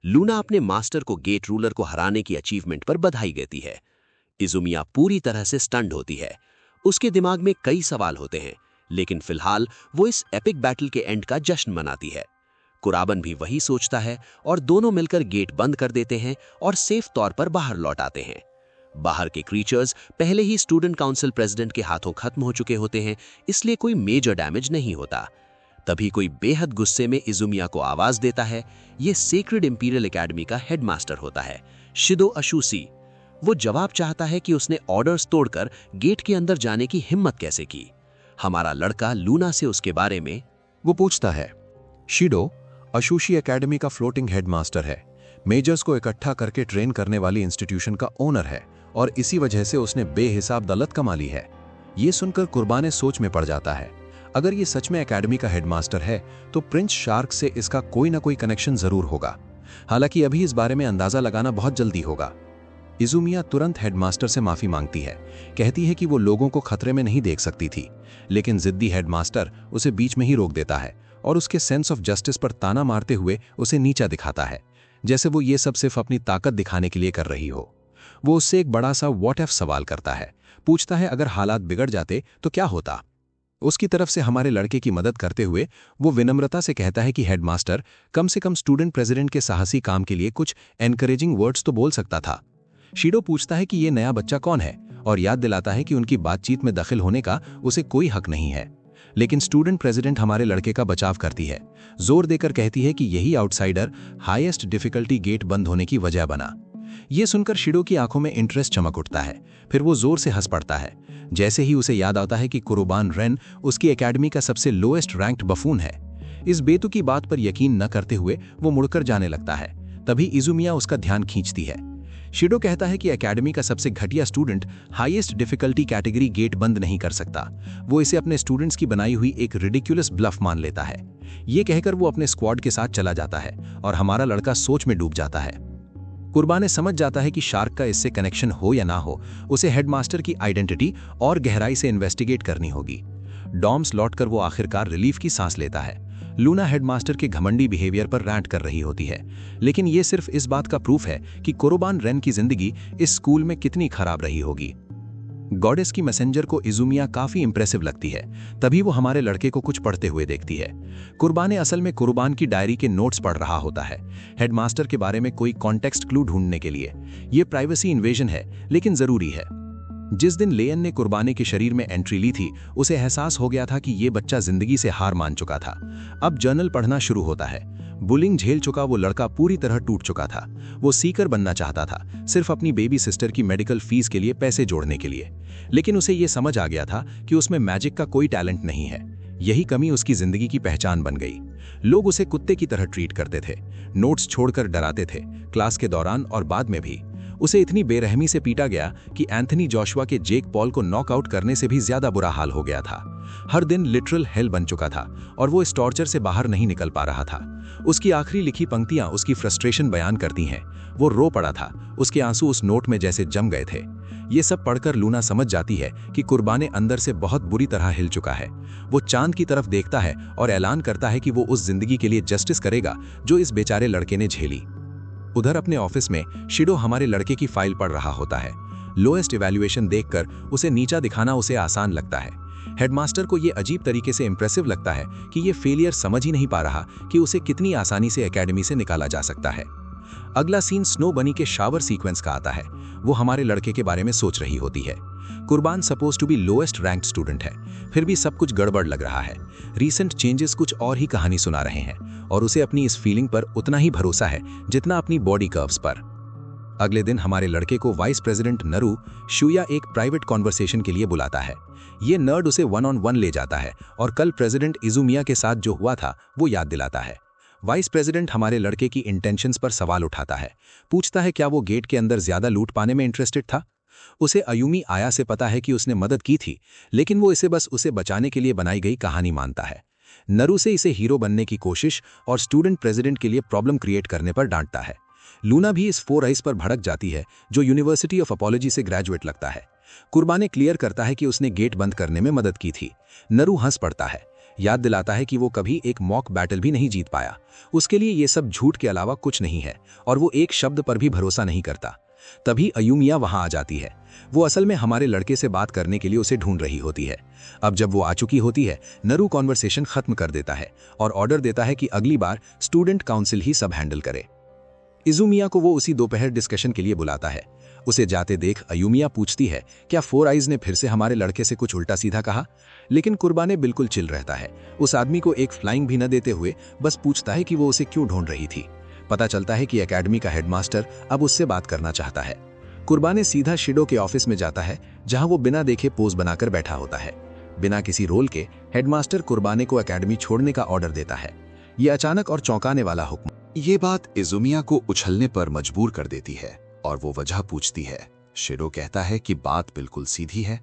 लूना अपने मास्टर को गेट रूलर को हराने की अचीवमेंट पर बधाई देती है। इजुमिया पूरी तरह से स्टन्ड होती है। उसके दिमाग में कई सवाल होते हैं, लेकिन फिलहाल वो इस एपिक बैटल के एंड का जश्न मनाती है। कुराबन भी वही सोचता है और दोनों मिलकर गेट बंद कर देते हैं और सेफ तौर पर बाहर लौट आते हैं। बाहर के क्रीचर्स पहले ही स्टूडेंट काउंसिल प्रेसिडेंट के हाथों खत्म हो चुके होते हैं, इसलिए कोई मेजर डैमेज नहीं होता। तभी कोई बेहद गुस्से में इजुमिया को आवाज देता है। ये सेक्रेड इंपीरियल एकेडमी का हेडमास्टर होता है, शिदो अशूसी। वो जवाब चाहता है कि उसने ऑर्डर्स तोड़कर गेट के अंदर जाने की हिम्मत कैसे की। हमारा लड़का लूना से उसके बारे में वो पूछता है। शिडो अशूशी एकेडमी का फ्लोटिंग हेडमास्टर है, मेजर्स को इकट्ठा करके ट्रेन करने वाली इंस्टीट्यूशन का ओनर है और इसी वजह से उसने बेहिसाब दौलत कमा ली है। ये सुनकर कुर्बाने सोच में पड़ जाता है। अगर ये सच में एकेडमी का हेडमास्टर है तो प्रिंस शार्क से इसका कोई ना कोई कनेक्शन जरूर होगा। हालांकि अभी इस बारे में अंदाजा लगाना बहुत जल्दी होगा। इजुमिया तुरंत हेडमास्टर से माफी मांगती है, कहती है कि वो लोगों को खतरे में नहीं देख सकती थी, लेकिन जिद्दी हेडमास्टर उसे बीच में ही रोक देता है और उसके सेंस ऑफ जस्टिस पर ताना मारते हुए उसे नीचा दिखाता है, जैसे वो ये सब सिर्फ अपनी ताकत दिखाने के लिए कर रही हो। वो उससे एक बड़ा सा व्हाट इफ सवाल करता है, पूछता है अगर हालात बिगड़ जाते तो क्या होता। उसकी तरफ से हमारे लड़के की मदद करते हुए वो विनम्रता से कहता है कि हेडमास्टर कम से कम स्टूडेंट प्रेसिडेंट के साहसी काम के लिए कुछ एनकरेजिंग वर्ड्स तो बोल सकता था। शिडो पूछता है कि ये नया बच्चा कौन है और याद दिलाता है कि उनकी बातचीत में दखल होने का उसे कोई हक नहीं है। लेकिन स्टूडेंट प्रेसिडेंट हमारे लड़के का बचाव करती है, जोर देकर कहती है कि यही आउटसाइडर हाईएस्ट डिफिकल्टी गेट बंद होने की वजह बना। ये सुनकर शिडो की आंखों में इंटरेस्ट चमक उठता है, फिर वो जोर से हंस पड़ता है। जैसे ही उसे याद आता है कि कुर्बान रेन उसकी एकेडमी का सबसे लोएस्ट रैंक्ड बफून है। इस बेतुकी बात पर यकीन न करते हुए वो मुड़कर जाने लगता है। तभी इजुमिया उसका ध्यान खींचती है। शिडो कहता है कि एकेडमी का सबसे घटिया student highest difficulty category gate बंद नहीं कर सकता। वो इसे अपने स्टूडेंट्स की बनाई हुई एक रिडिक्युलस ब्लफ मान लेता है। ये कहकर वो अपने स्क्वाड के साथ चला जाता है और हमारा लड़का सोच में डूब जाता है। कुर्बाने समझ जाता है कि शार्क का इससे कनेक्शन हो या ना हो, उसे हेडमास्टर की आइडेंटिटी और गहराई से इन्वेस्टिगेट करनी होगी। डॉम्स लौटकर वो आखिरकार रिलीफ की सांस लेता है। लूना हेडमास्टर के घमंडी बिहेवियर पर रैंट कर रही होती है, लेकिन ये सिर्फ इस बात का प्रूफ है कि कुर्बान रेन की जिंदगी इस स्कूल में कितनी खराब रही होगी। गॉडेस की मैसेंजर को इजुमिया काफी इंप्रेसिव लगती है। तभी वो हमारे लड़के को कुछ पढ़ते हुए देखती है। कुर्बाने असल में कुर्बान की डायरी के नोट्स पढ़ रहा होता है, हेडमास्टर के बारे में कोई कॉन्टेक्स्ट क्लू ढूंढने के लिए। ये प्राइवेसी इन्वेजन है, लेकिन जरूरी है। जिस दिन लेयन ने कुर्बाने के शरीर में एंट्री ली थी, उसे एहसास हो गया था कि ये बच्चा जिंदगी से हार मान चुका था। अब जर्नल पढ़ना शुरू होता है। बुलिंग झेल चुका वो लड़का पूरी तरह टूट चुका था। वो सीकर बनना चाहता था, सिर्फ अपनी बेबी सिस्टर की मेडिकल फीस के लिए पैसे जोड़ने के लिए। लेकिन उसे ये समझ आ गया था कि उसमें मैजिक का कोई टैलेंट नहीं है। यही कमी उसकी जिंदगी की पहचान बन गई। लोग उसे कुत्ते की तरह ट्रीट करते थे, नोट्स छोड़कर डराते थे, क्लास के दौरान और बाद में भी। उसे इतनी बेरहमी से पीटा गया कि एंथनी जोशुआ के जेक पॉल को नॉकआउट करने से भी ज्यादा बुरा हाल हो गया था। हर दिन लिटरल हेल बन चुका था और वो इस टॉर्चर से बाहर नहीं निकल पा रहा था। उसकी आखिरी लिखी पंक्तियां उसकी फ्रस्ट्रेशन बयान करती हैं। वो रो पड़ा था, उसके आंसू उस नोट में जैसे जम गए थे। ये सब पढ़कर लूना समझ जाती है कि कुर्बाने अंदर से बहुत बुरी तरह हिल चुका है। वो चांद की तरफ देखता है और ऐलान करता है कि वो उस जिंदगी के लिए जस्टिस करेगा जो इस बेचारे लड़के ने झेली। उधर अपने ऑफिस में शिडो हमारे लड़के की फाइल पढ़ रहा होता है। लोएस्ट इवैल्यूएशन देखकर उसे नीचा दिखाना उसे आसान लगता है। हेडमास्टर को ये अजीब तरीके से इंप्रेसिव लगता है कि ये फेलियर समझ ही नहीं पा रहा कि उसे कितनी आसानी से एकेडमी से निकाला जा सकता है। अगला सीन स्नो बनी के शावर सीक्वेंस का आता है। वो हमारे लड़के के बारे में सोच रही होती है। Kurban suppose to be lowest ranked student है, फिर भी सब कुछ गड़बड़ लग रहा है। रीसेंट चेंजेस कुछ और ही कहानी सुना रहे हैं और उसे अपनी इस फीलिंग पर उतना ही भरोसा है जितना अपनी बॉडी कर्व्स पर। अगले दिन हमारे लड़के को वाइस प्रेसिडेंट नरू शुया एक प्राइवेट कॉन्वर्सेशन के लिए बुलाता है। ये नर्ड उसे 1-on-1 ले जाता है और कल प्रेसिडेंट इजुमिया के साथ जो हुआ था वो याद दिलाता है। वाइस प्रेसिडेंट हमारे लड़के की इंटेंशंस पर सवाल उठाता है, पूछता है क्या वो गेट के अंदर ज्यादा लूट पाने में इंटरेस्टेड था। उसे अयूमी आया से पता है कि उसने मदद की थी, लेकिन वो इसे बस उसे बचाने के लिए बनाई गई कहानी मानता है। नरू से इसे हीरो बनने की कोशिश और स्टूडेंट प्रेसिडेंट के लिए प्रॉब्लम क्रिएट करने पर डांटता है। लूना भी इस 4 आइज पर भड़क जाती है, जो यूनिवर्सिटी ऑफ अपॉलॉजी से ग्रेजुएट लगता है। कुर्बाने क्लियर करता है कि उसने गेट बंद करने में मदद की थी। नरू हंस पड़ता है, याद दिलाता है कि वो कभी एक मॉक बैटल भी नहीं जीत पाया। उसके लिए ये सब झूठ के अलावा कुछ नहीं है और वो एक शब्द पर भी भरोसा नहीं करता। तभी अयूमिया वहां आ जाती है। वो असल में हमारे लड़के से बात करने के लिए उसे ढूंढ रही होती है। अब जब वो आ चुकी होती है, नरू कॉन्वर्सेशन खत्म कर देता है और ऑर्डर देता है कि अगली बार स्टूडेंट काउंसिल ही सब हैंडल करे। इजुमिया को वो उसी दोपहर डिस्कशन के लिए बुलाता है। उसे जाते देख अयूमिया पूछती है क्या 4 आइज ने फिर से हमारे लड़के से कुछ उल्टा सीधा कहा, लेकिन कुर्बाने बिल्कुल चिल रहता है। उस आदमी को एक फ्लाइंग भी न देते हुए बस पूछता है कि वो उसे क्यों ढूंढ रही थी। पता चलता है कि एकेडमी का हेडमास्टर अब उससे बात करना चाहता है। कुर्बाने सीधा शिडो के ऑफिस में जाता है, जहां वो बिना देखे पोज बनाकर बैठा होता है। बिना किसी रोल के हेडमास्टर कुर्बाने को एकेडमी छोड़ने का ऑर्डर देता है। ये अचानक और चौंकाने वाला हुक्म ये बात इजुमिया को उछलने पर मजबूर कर देती है और वो वजह पूछती है। शिडो कहता है कि बात बिल्कुल सीधी है।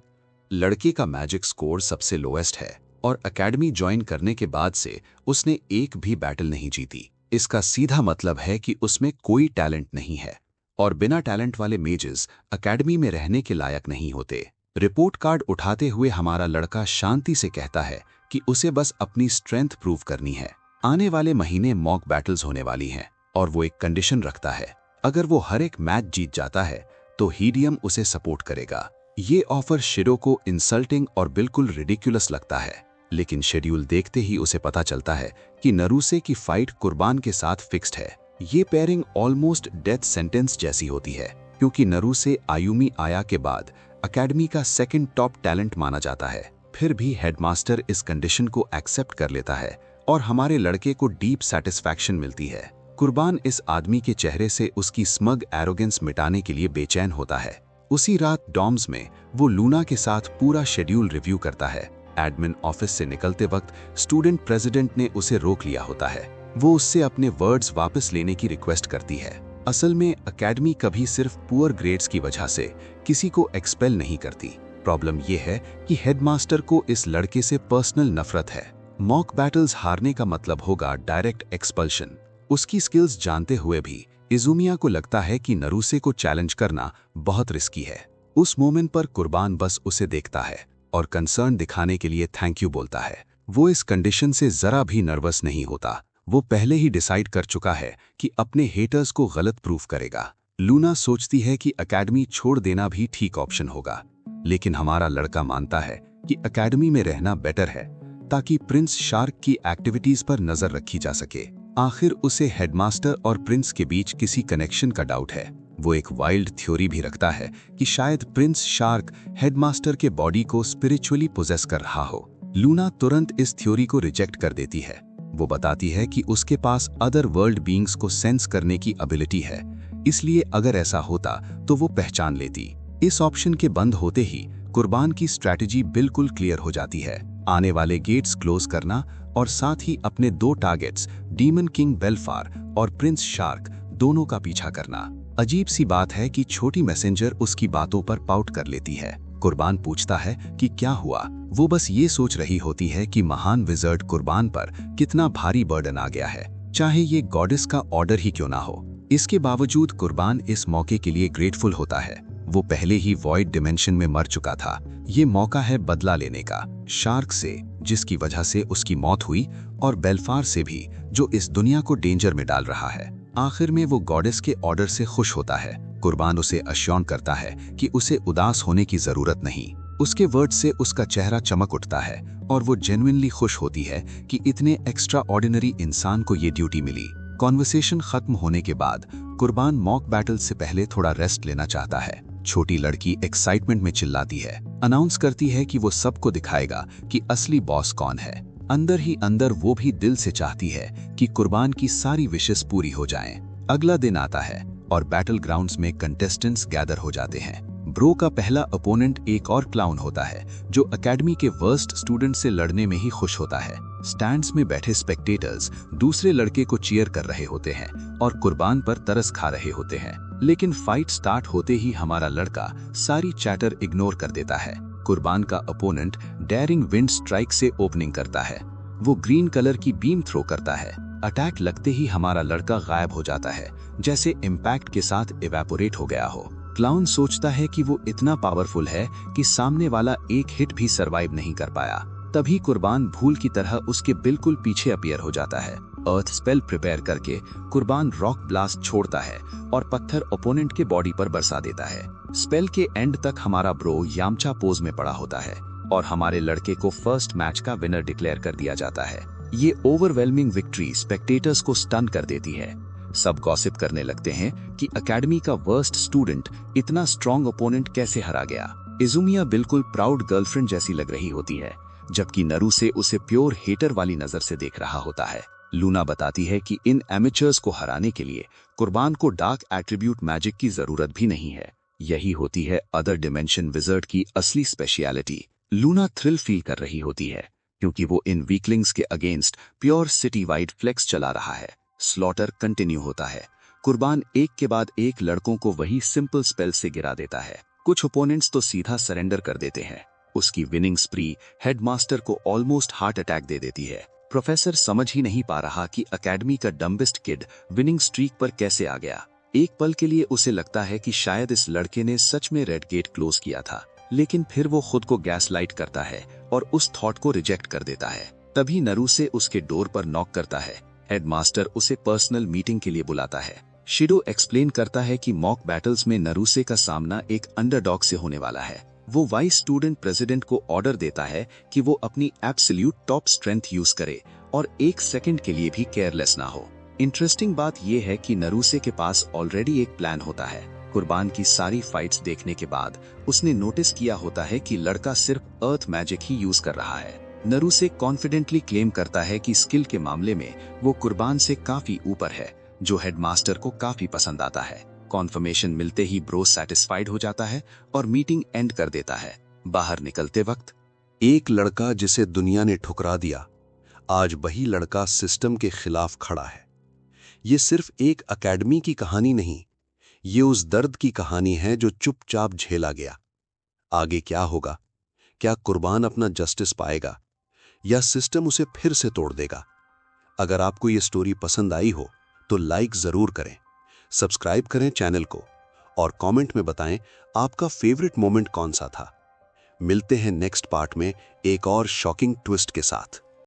लड़के का मैजिक स्कोर सबसे लोएस्ट है और एकेडमी ज्वाइन करने के बाद से उसने एक भी बैटल नहीं जीती। इसका सीधा मतलब है कि उसमें कोई टैलेंट नहीं है और बिना टैलेंट वाले मेजेस एकेडमी में रहने के लायक नहीं होते। रिपोर्ट कार्ड उठाते हुए हमारा लड़का शांति से कहता है कि उसे बस अपनी स्ट्रेंथ प्रूव करनी है। आने वाले महीने मॉक बैटल्स होने वाली हैं और वो एक कंडीशन रखता है, अगर वो हर एक मैच जीत जाता है तो हीडियम उसे सपोर्ट करेगा। ये ऑफर शिडो को इंसल्टिंग और बिल्कुल रिडिकुलस लगता है, लेकिन शेड्यूल देखते ही उसे पता चलता है कि नरूसे की फाइट कुर्बान के साथ फिक्स्ड है। ये पेयरिंग ऑलमोस्ट डेथ सेंटेंस जैसी होती है, क्योंकि नरूसे आयुमी आया के बाद एकेडमी का सेकंड टॉप टैलेंट माना जाता है। फिर भी हेडमास्टर इस कंडीशन को एक्सेप्ट कर लेता है और हमारे लड़के को डीप सेटिस्फैक्शन मिलती है। कुर्बान इस आदमी के चेहरे से उसकी स्मग एरोगेंस मिटाने के लिए बेचैन होता है। उसी रात डॉम्स में वो लूना के साथ पूरा शेड्यूल रिव्यू करता है। एडमिन ऑफिस से निकलते वक्त स्टूडेंट प्रेसिडेंट ने उसे रोक लिया होता है। वो उससे अपने वर्ड्स वापस लेने की रिक्वेस्ट करती है। असल में एकेडमी कभी सिर्फ पुअर ग्रेड्स की वजह से किसी को एक्सपेल नहीं करती। प्रॉब्लम ये है कि हेडमास्टर को इस लड़के से पर्सनल नफरत है। मॉक बैटल्स हारने का मतलब होगा डायरेक्ट एक्सपल्शन। उसकी स्किल्स जानते हुए भी इजुमिया को लगता है कि नरूसे को चैलेंज करना बहुत रिस्की है। उस मोमेंट पर कुर्बान बस उसे देखता है और कंसर्न दिखाने के लिए थैंक यू बोलता है। वो इस कंडीशन से जरा भी नर्वस नहीं होता। वो पहले ही डिसाइड कर चुका है कि अपने हेटर्स को गलत प्रूफ करेगा। लूना सोचती है कि एकेडमी छोड़ देना भी ठीक ऑप्शन होगा, लेकिन हमारा लड़का मानता है कि एकेडमी में रहना बेटर है ताकि प्रिंस शार्क की एक्टिविटीज पर नजर रखी जा सके। आखिर उसे हेडमास्टर और प्रिंस के बीच किसी कनेक्शन का डाउट है। वो एक वाइल्ड थ्योरी भी रखता है कि शायद प्रिंस शार्क हेडमास्टर के बॉडी को स्पिरिचुअली पोजेस कर रहा हो। लूना तुरंत इस थ्योरी को रिजेक्ट कर देती है। वो बताती है कि उसके पास अदर वर्ल्ड बीइंग्स को सेंस करने की एबिलिटी है, इसलिए अगर ऐसा होता तो वो पहचान लेती। इस ऑप्शन के बंद होते ही कुर्बान की स्ट्रैटेजी बिल्कुल क्लियर हो जाती है। आने वाले गेट्स क्लोज करना और साथ ही अपने 2 टारगेट्स डीमन किंग बेल्फार और प्रिंस शार्क दोनों का पीछा करना। अजीब सी बात है कि छोटी मैसेंजर उसकी बातों पर पाउट कर लेती है। कुर्बान पूछता है कि क्या हुआ। वो बस ये सोच रही होती है कि महान विजर्ड कुर्बान पर कितना भारी बर्डन आ गया है, चाहे ये गॉडेस का ऑर्डर ही क्यों ना हो। इसके बावजूद कुर्बान इस मौके के लिए ग्रेटफुल होता है। वो पहले ही वॉइड डिमेंशन में मर चुका था। ये मौका है बदला लेने का, शार्क से जिसकी वजह से उसकी मौत हुई, और बेल्फार से भी जो इस दुनिया को डेंजर में डाल रहा है। आखिर में वो गॉडेस के ऑर्डर से खुश होता है। कुर्बान उसे अश्योर करता है कि उसे उदास होने की जरूरत नहीं। उसके वर्ड से उसका चेहरा चमक उठता है और वो जेन्युइनली खुश होती है कि इतने एक्स्ट्रा ऑर्डिनरी इंसान को ये ड्यूटी मिली। कॉन्वर्सेशन खत्म होने के बाद कुर्बान मॉक बैटल से पहले थोड़ा रेस्ट लेना चाहता है। छोटी लड़की एक्साइटमेंट में चिल्लाती है, अनाउंस करती है कि वो सबको दिखाएगा कि असली बॉस कौन है। अंदर ही अंदर वो भी दिल से चाहती है कि कुर्बान की सारी विशेस पूरी हो जाएं। अगला दिन आता है और बैटल ग्राउंड्स में कंटेस्टेंट्स गैदर हो जाते हैं। ब्रो का पहला अपोनेंट एक और क्लाउन होता है जो एकेडमी के वर्स्ट स्टूडेंट से लड़ने में ही खुश होता है। स्टैंड्स में बैठे स्पेक्टेटर्स दूसरे लड़के को चीयर कर रहे होते हैं और कुर्बान पर तरस खा रहे होते हैं, लेकिन फाइट स्टार्ट होते ही हमारा लड़का सारी चैटर इग्नोर कर देता है। कुर्बान का अपोनेंट डेयरिंग विंड स्ट्राइक से ओपनिंग करता है। वो ग्रीन कलर की बीम थ्रो करता है। अटैक लगते ही हमारा लड़का गायब हो जाता है, जैसे इम्पैक्ट के साथ इवेपोरेट हो गया हो। क्लाउन सोचता है कि वो इतना पावरफुल है कि सामने वाला एक हिट भी सरवाइव नहीं कर पाया। तभी कुर्बान भूल की तरह उसके बिल्कुल पीछे अपीयर हो जाता है। अर्थ स्पेल प्रिपेयर करके कुर्बान रॉक ब्लास्ट छोड़ता है और पत्थर ओपोनेंट के बॉडी पर बरसा देता है। स्पेल के एंड तक हमारा ब्रो यामचा पोज में पड़ा होता है और हमारे लड़के को फर्स्ट मैच का विनर डिक्लेयर कर दिया जाता है। ये ओवरवेलमिंग विक्ट्री स्पेक्टेटर्स को स्टन कर देती है। सब गॉसिप करने लगते हैं कि एकेडमी का वर्स्ट स्टूडेंट इतना स्ट्रॉन्ग ओपोनेंट कैसे हरा गया। इजुमिया बिल्कुल प्राउड गर्लफ्रेंड जैसी लग रही होती है, जबकि नरूसे उसे प्योर हेटर वाली नजर से देख रहा होता है। लूना बताती है कि इन एमेचर्स को हराने के लिए कुर्बान को डार्क एट्रीब्यूट मैजिक की जरूरत भी नहीं है। यही होती है अदर डिमेंशन विजर्ड की असली स्पेशलिटी। लूना थ्रिल फील कर रही होती है क्योंकि वो इन वीकलिंग्स के against pure city wide flex चला रहा है। स्लॉटर कंटिन्यू होता है। कुर्बान एक के बाद एक लड़कों को वही सिंपल स्पेल से गिरा देता है। कुछ ओपोनेंट्स तो सीधा सरेंडर कर देते हैं। उसकी विनिंग स्प्री हेडमास्टर को ऑलमोस्ट हार्ट अटैक दे देती है। प्रोफेसर समझ ही नहीं पा रहा कि एकेडमी का डम्बेस्ट किड विनिंग स्ट्रीक पर कैसे आ गया। एक पल के लिए उसे लगता है कि शायद इस लड़के ने सच में रेड गेट क्लोज किया था, लेकिन फिर वो खुद को गैस लाइट करता है और उस थॉट को रिजेक्ट कर देता है। तभी नरूसे उसके डोर पर नॉक करता है। हेडमास्टर उसे पर्सनल मीटिंग के लिए बुलाता है। शिडो एक्सप्लेन करता है कि मॉक बैटल्स में नरूसे का सामना एक अंडरडॉग से होने वाला है। वो वाइस स्टूडेंट प्रेसिडेंट को ऑर्डर देता है कि वो अपनी एब्सोल्यूट टॉप स्ट्रेंथ यूज करे और एक सेकंड के लिए भी केयरलेस ना हो। इंटरेस्टिंग बात यह है कि नरूसे के पास ऑलरेडी एक प्लान होता है। कुर्बान की सारी फाइट्स देखने के बाद उसने नोटिस किया होता है कि लड़का सिर्फ अर्थ मैजिक ही यूज कर रहा है। नरूसे कॉन्फिडेंटली क्लेम करता है कि स्किल के मामले में वो कुर्बान से काफी ऊपर है, जो हेडमास्टर को काफी पसंद आता है। कॉन्फर्मेशन मिलते ही ब्रो सैटिस्फाइड हो जाता है और मीटिंग एंड कर देता है। बाहर निकलते वक्त एक लड़का जिसे दुनिया ने ठुकरा दिया, आज वही लड़का सिस्टम के खिलाफ खड़ा है। ये सिर्फ एक एकेडमी की कहानी नहीं, ये उस दर्द की कहानी है जो चुपचाप झेला गया। आगे क्या होगा? क्या कुर्बान अपना जस्टिस पाएगा या सिस्टम उसे फिर से तोड़ देगा? अगर आपको ये स्टोरी पसंद आई हो तो लाइक जरूर करें, सब्सक्राइब करें चैनल को और कमेंट में बताएं आपका फेवरेट मोमेंट कौन सा था। मिलते हैं नेक्स्ट पार्ट में एक और शॉकिंग ट्विस्ट के साथ।